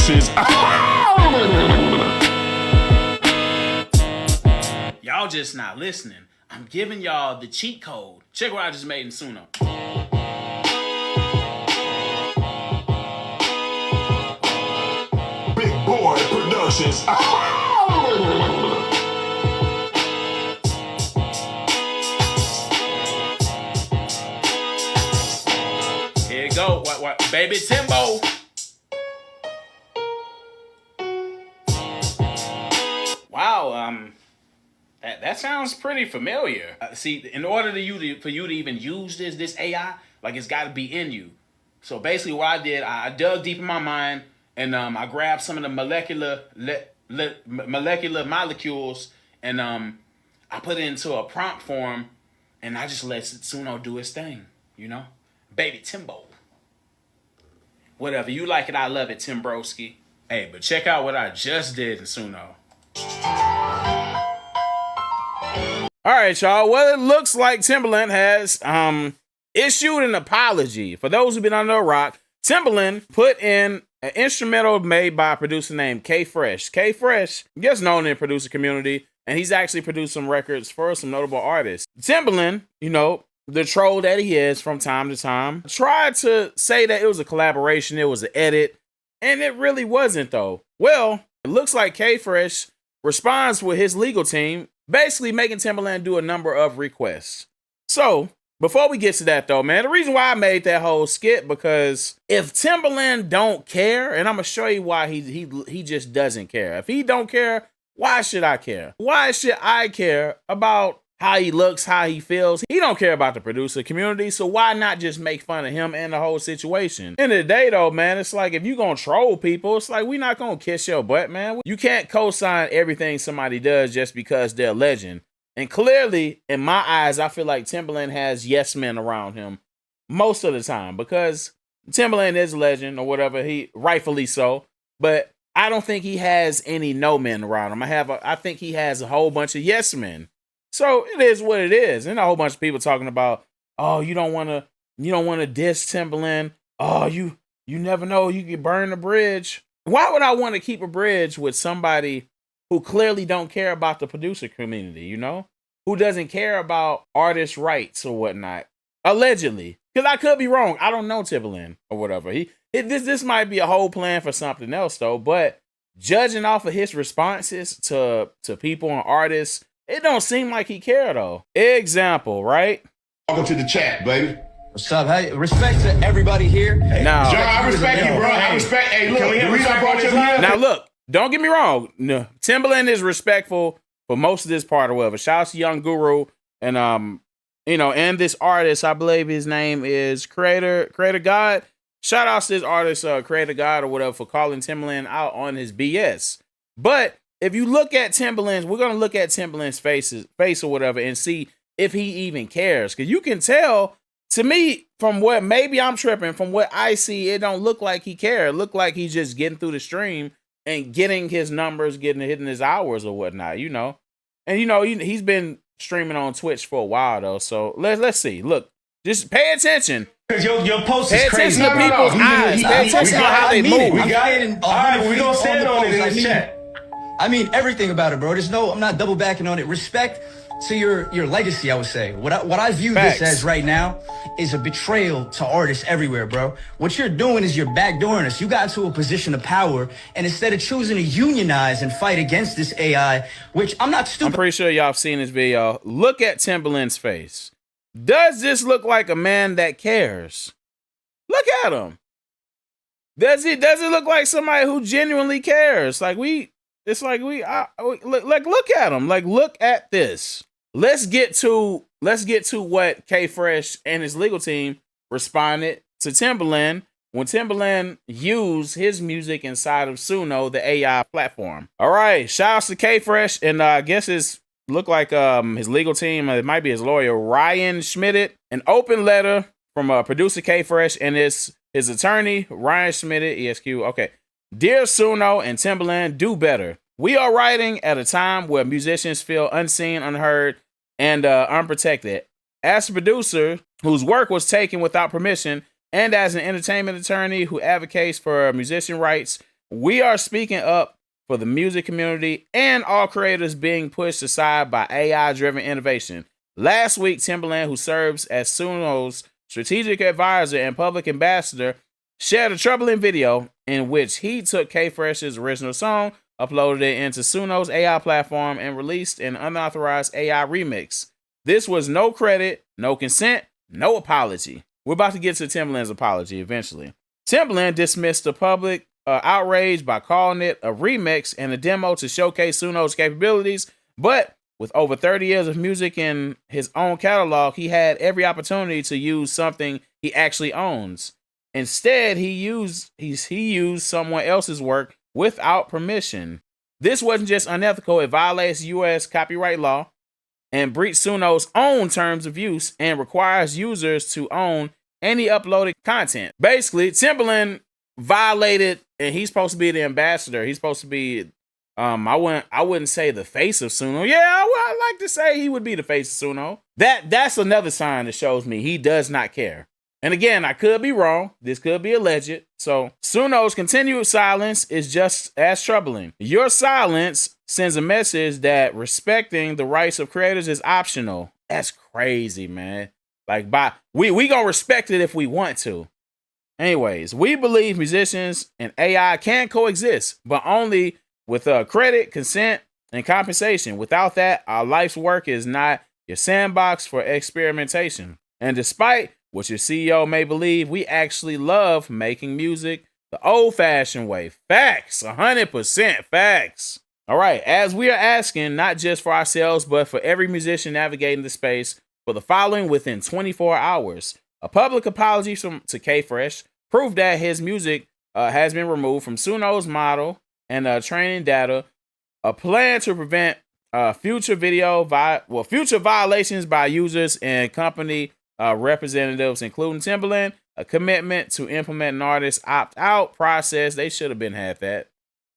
Productions. Y'all just not listening. I'm giving y'all the cheat code. Check what I just made in Suno. Big Boy Productions. Here you go. What? Baby Timbo. Wow, that sounds pretty familiar. See, in order for you to even use this AI, like it's got to be in you. So basically, what I did, I dug deep in my mind and I grabbed some of the molecular molecules and I put it into a prompt form and I just let Suno do its thing. You know, baby Timbo. Whatever you like it, I love it, Timbroski. Hey, but check out what I just did in Suno. All right, y'all. Well, it looks like Timbaland has issued an apology. For those who've been under a rock, Timbaland put in an instrumental made by a producer named K Fresh. K Fresh gets known in the producer community, and he's actually produced some records for some notable artists. Timbaland, you know, the troll that he is from time to time, tried to say that it was a collaboration, it was an edit, and it really wasn't, though. Well, it looks like K Fresh responds with his legal team, basically making Timbaland do a number of requests. So, before we get to that though, man, the reason why I made that whole skit, because if Timbaland don't care, and I'm gonna show you why he just doesn't care. If he don't care, why should I care? Why should I care about how he looks, how he feels? He don't care about the producer community, so why not just make fun of him and the whole situation? End of the day though, man, it's like if you gonna troll people, it's like we not gonna kiss your butt, man. You can't co-sign everything somebody does just because they're a legend. And clearly, in my eyes, I feel like Timbaland has yes men around him most of the time because Timbaland is a legend or whatever, he rightfully so, but I don't think he has any no men around him. I think he has a whole bunch of yes men. So it is what it is. And a whole bunch of people talking about, oh, you don't want to diss Timbaland. Oh, you never know, you could burn the bridge. Why would I want to keep a bridge with somebody who clearly don't care about the producer community, you know? Who doesn't care about artist rights or whatnot. Allegedly. Because I could be wrong. I don't know Timbaland or whatever. This might be a whole plan for something else though, but judging off of his responses to people and artists, it don't seem like he cared though. Example, right? Welcome to the chat, baby. What's up? Hey, respect to everybody here. Now, John, I respect you, bro. I respect. Hey, look, the reason I brought you here. Now look, don't get me wrong. No, Timbaland is respectful for most of this part or whatever. Shout out to Young Guru and you know, and this artist, I believe his name is Creator God. Shout out to this artist, Creator God or whatever, for calling Timbaland out on his BS. But if you look at Timbaland's, we're gonna look at Timbaland's face or whatever and see if he even cares. Cause you can tell, to me, from what maybe I'm tripping, from what I see, it don't look like he cared. It look like he's just getting through the stream and getting his numbers, hitting his hours or whatnot, you know. And you know, he's been streaming on Twitch for a while though. So let's see. Look, just pay attention. Because your post Pay is crazy. attention to people's eyes. Pay attention to how they move. We got it. All right, we're going to stand on it in the chat. I mean everything about it, bro. I'm not double backing on it. Respect to your legacy, I would say. What I view Facts. this as right now is a betrayal to artists everywhere, bro. What you're doing is you're backdooring us. You got into a position of power, and instead of choosing to unionize and fight against this AI, which I'm not stupid. I'm pretty sure y'all have seen this video. Look at Timbaland's face. Does this look like a man that cares? Look at him. Does it look like somebody who genuinely cares? Look at him. Like, look at this. Let's get to what K Fresh and his legal team responded to Timbaland when Timbaland used his music inside of Suno, the AI platform. All right, shout outs to K Fresh, and I guess his legal team, it might be his lawyer, Ryan Schmidt, an open letter from producer K Fresh and his attorney, Ryan Schmidt, ESQ. Okay. Dear Suno and Timbaland, do better. We are writing at a time where musicians feel unseen, unheard, and unprotected. As a producer whose work was taken without permission, and as an entertainment attorney who advocates for musician rights, We are speaking up for the music community and all creators being pushed aside by AI-driven innovation. Last week, Timbaland, who serves as Suno's strategic advisor and public ambassador, shared a troubling video in which he took K-Fresh's original song, uploaded it into Suno's AI platform, and released an unauthorized AI remix. This was no credit, no consent, no apology. We're about to get to Timbaland's apology eventually. Timbaland dismissed the public outrage by calling it a remix and a demo to showcase Suno's capabilities, but with over 30 years of music in his own catalog, he had every opportunity to use something he actually owns. Instead, he used someone else's work without permission. This wasn't just unethical, it violates U.S. copyright law and breached Suno's own terms of use and requires users to own any uploaded content. Basically, Timbaland violated, and he's supposed to be the ambassador. He's supposed to be, I wouldn't say the face of Suno. Yeah, I like to say he would be the face of Suno. That's another sign that shows me he does not care. And again, I could be wrong. This could be alleged. So Suno's continued silence is just as troubling. Your silence sends a message that respecting the rights of creators is optional. That's crazy, man. Like, we gonna respect it if we want to. Anyways, we believe musicians and AI can coexist, but only with credit, consent, and compensation. Without that, our life's work is not your sandbox for experimentation. And despite what your CEO may believe, we actually love making music the old-fashioned way. Facts, 100% facts. All right, as we are asking, not just for ourselves, but for every musician navigating the space, for the following within 24 hours. A public apology to K-Fresh proved that his music has been removed from Suno's model and training data. A plan to prevent future violations by users and company representatives, including Timbaland. A commitment to implement an artist's opt-out process. They should have had that.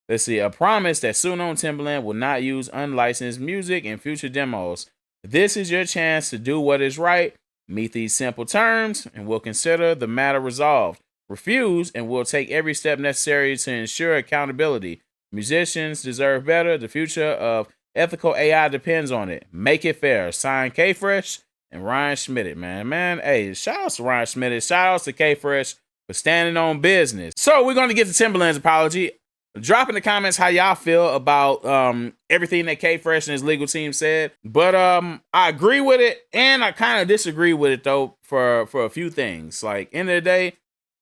Let's see. A promise that Suno and Timbaland will not use unlicensed music in future demos. This is your chance to do what is right. Meet these simple terms, and we'll consider the matter resolved. Refuse, and we'll take every step necessary to ensure accountability. Musicians deserve better. The future of ethical AI depends on it. Make it fair. Signed, K-Fresh and Ryan Schmidt, man. Hey, shout out to Ryan Schmidt. Shout out to K-Fresh for standing on business. So we're going to get to Timbaland's apology. Drop in the comments how y'all feel about everything that K-Fresh and his legal team said. But I agree with it, and I kind of disagree with it, though, for a few things. Like, end of the day,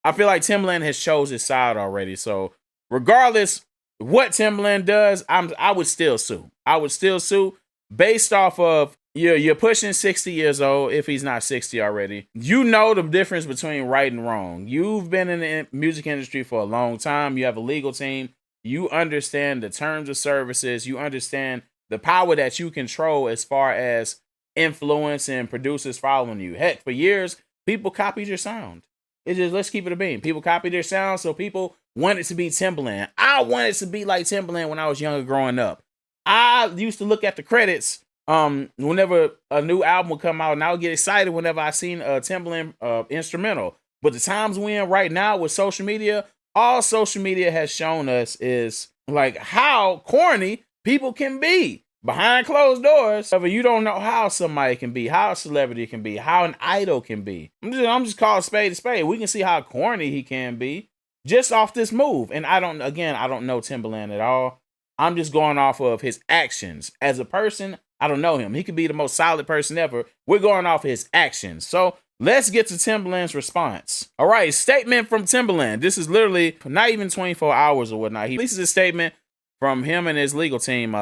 I feel like Timbaland has chose his side already. So regardless what Timbaland does, I would still sue. I would still sue based off of you're pushing 60 years old, if he's not 60 already. You know the difference between right and wrong. You've been in the music industry for a long time. You have a legal team. You understand the terms of services. You understand the power that you control as far as influence and producers following you. Heck, for years, people copied your sound. It's just, let's keep it a beam. People copied their sound, so people wanted to be Timbaland. I wanted to be like Timbaland when I was younger growing up. I used to look at the credits whenever a new album would come out, and I would get excited whenever I seen a Timbaland instrumental. But the times we're in right now with social media, all social media has shown us is like how corny people can be behind closed doors. However, you don't know how somebody can be, how a celebrity can be, how an idol can be. I'm just calling spade a spade. We can see how corny he can be just off this move. And I don't know Timbaland at all. I'm just going off of his actions. As a person, I don't know him. He could be the most solid person ever. We're going off his actions. So let's get to Timbaland's response. All right, statement from Timbaland. This is literally not even 24 hours or whatnot. He releases a statement from him and his legal team.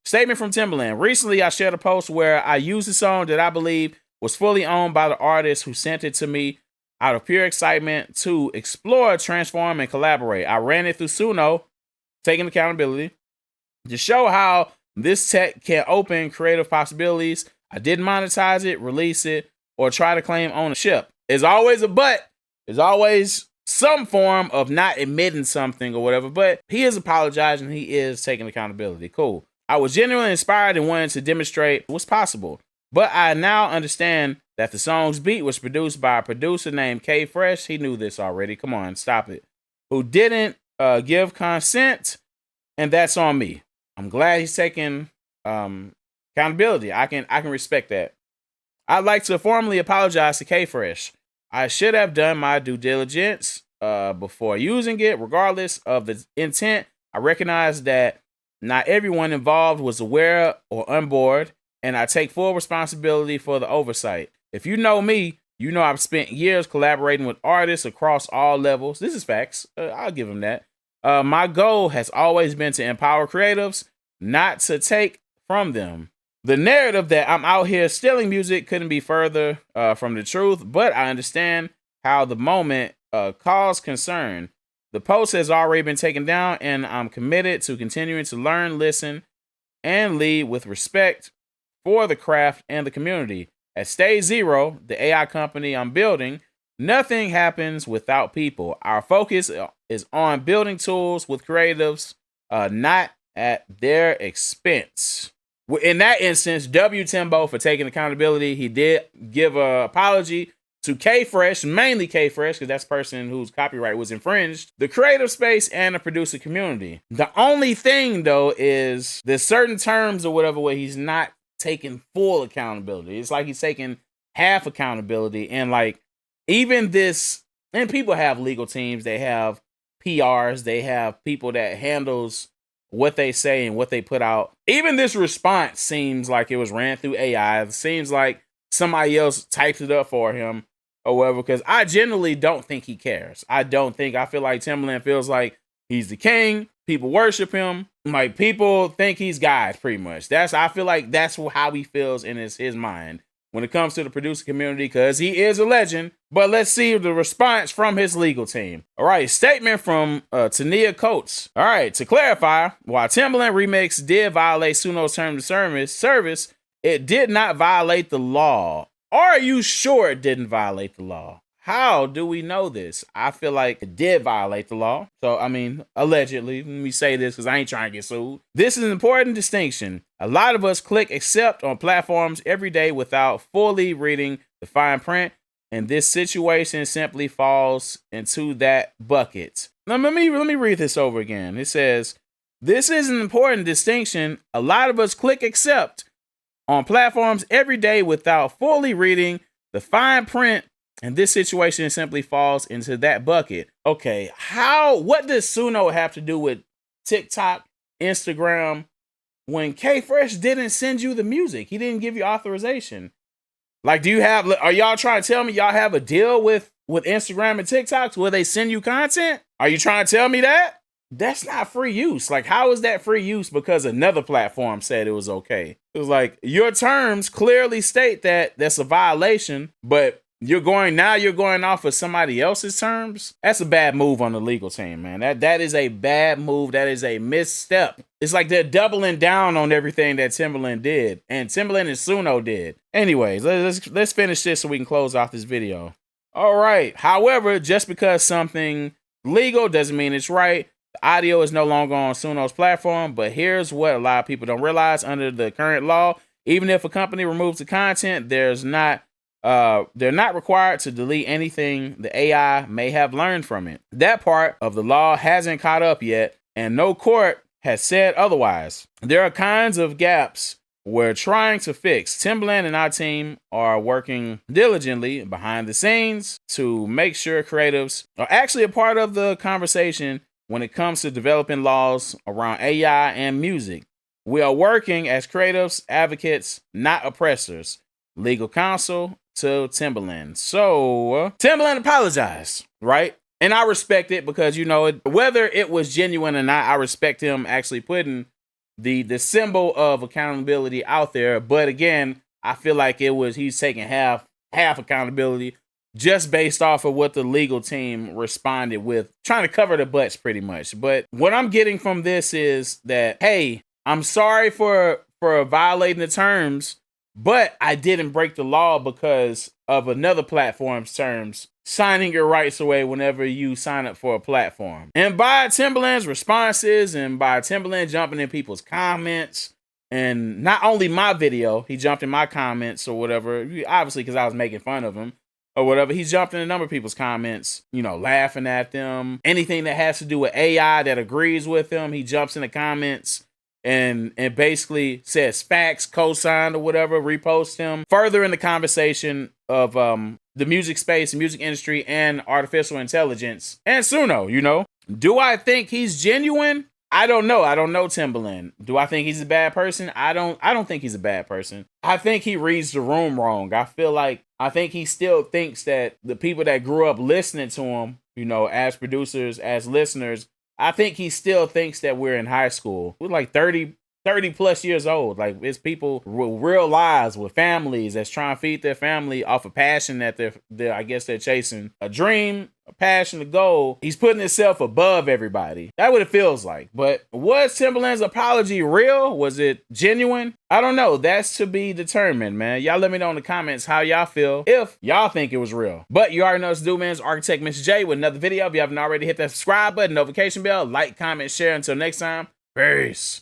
Statement from Timbaland. Recently, I shared a post where I used a song that I believe was fully owned by the artist who sent it to me out of pure excitement to explore, transform, and collaborate. I ran it through Suno, taking accountability, to show how this tech can open creative possibilities. I didn't monetize it, release it, or try to claim ownership. There's always a but. There's always some form of not admitting something or whatever, but he is apologizing. He is taking accountability. Cool. I was genuinely inspired and wanted to demonstrate what's possible, but I now understand that the song's beat was produced by a producer named K-Fresh. He knew this already. Come on, stop it. Who didn't give consent, and that's on me. I'm glad he's taking accountability. I can respect that. I'd like to formally apologize to K-Fresh. I should have done my due diligence before using it, regardless of the intent. I recognize that not everyone involved was aware or on board, and I take full responsibility for the oversight. If you know me, you know I've spent years collaborating with artists across all levels. This is facts. I'll give them that. My goal has always been to empower creatives, not to take from them. The narrative that I'm out here stealing music couldn't be further from the truth, but I understand how the moment caused concern. The post has already been taken down, and I'm committed to continuing to learn, listen, and lead with respect for the craft and the community. At Stage Zero, the AI company I'm building, nothing happens without people. Our focus is on building tools with creatives, not at their expense. In that instance, Timbo for taking accountability. He did give an apology to K-Fresh, mainly K-Fresh, because that's the person whose copyright was infringed, the creative space, and the producer community. The only thing, though, is there's certain terms or whatever where he's not taking full accountability. It's like he's taking half accountability. And like, even this, and people have legal teams, they have PRs, they have people that handles what they say and what they put out. Even this response seems like it was ran through AI. It seems like somebody else typed it up for him or whatever, because I generally don't think he cares. I feel like Timbaland feels like he's the king. People worship him. Like, people think he's God, pretty much. I feel like that's how he feels in his mind when it comes to the producer community, because he is a legend. But let's see the response from his legal team. All right, statement from Tania Coates. All right, to clarify, while Timbaland Remix did violate Suno's terms of service, it did not violate the law. Are you sure it didn't violate the law? How do we know this? I feel like it did violate the law. So, I mean, allegedly. Let me say this because I ain't trying to get sued. This is an important distinction. A lot of us click accept on platforms every day without fully reading the fine print, and this situation simply falls into that bucket. Now, let me read this over again. It says, this is an important distinction. A lot of us click accept on platforms every day without fully reading the fine print, and this situation simply falls into that bucket. Okay, what does Suno have to do with TikTok, Instagram, when K-Fresh didn't send you the music? He didn't give you authorization. Like, are y'all trying to tell me y'all have a deal with Instagram and TikTok where they send you content? Are you trying to tell me that? That's not free use. Like, how is that free use because another platform said it was okay? It was like, your terms clearly state that that's a violation, but you're going off of somebody else's terms. That's a bad move on the legal team, man. That is a bad move. That is a misstep. It's like they're doubling down on everything that Timbaland did, and Timbaland and Suno did. Anyways, let's finish this so we can close off this video. All right. However, just because something legal doesn't mean it's right. The audio is no longer on Suno's platform, but here's what a lot of people don't realize. Under the current law, even if a company removes the content, they're not required to delete anything the AI may have learned from it. That part of the law hasn't caught up yet, and no court has said otherwise. There are kinds of gaps we're trying to fix. Timbaland and our team are working diligently behind the scenes to make sure creatives are actually a part of the conversation when it comes to developing laws around AI and music. We are working as creatives, advocates, not oppressors. Legal counsel to Timbaland. So Timbaland apologized, right? And I respect it because, whether it was genuine or not, I respect him actually putting the symbol of accountability out there. But again, I feel like he's taking half accountability just based off of what the legal team responded with, trying to cover the butts pretty much. But what I'm getting from this is that, hey, I'm sorry for violating the terms, but I didn't break the law because of another platform's terms, signing your rights away whenever you sign up for a platform. And by Timbaland's responses and by Timbaland jumping in people's comments, and not only my video, he jumped in my comments or whatever, obviously because I was making fun of him. or whatever. He jumped in a number of people's comments, you know, laughing at them. Anything that has to do with AI that agrees with him, he jumps in the comments and basically says facts, co-signed or whatever, repost him. Further in the conversation of the music space, music industry, and artificial intelligence, and Suno, you know. Do I think he's genuine? I don't know. I don't know Timbaland. Do I think he's a bad person? I don't think he's a bad person. I think he reads the room wrong. I think he still thinks that the people that grew up listening to him, you know, as producers, as listeners, I think he still thinks that we're in high school. We're like 30 plus years old. Like, it's people with real lives, with families that's trying to feed their family off a passion that they're I guess they're chasing. A dream, a passion, a goal. He's putting himself above everybody. That's what it feels like. But was Timbaland's apology real? Was it genuine? I don't know. That's to be determined, man. Y'all let me know in the comments how y'all feel, if y'all think it was real. But you already know what to do, man. It's Architect Mr. J with another video. If you haven't already, hit that subscribe button, notification bell, like, comment, share. Until next time, peace.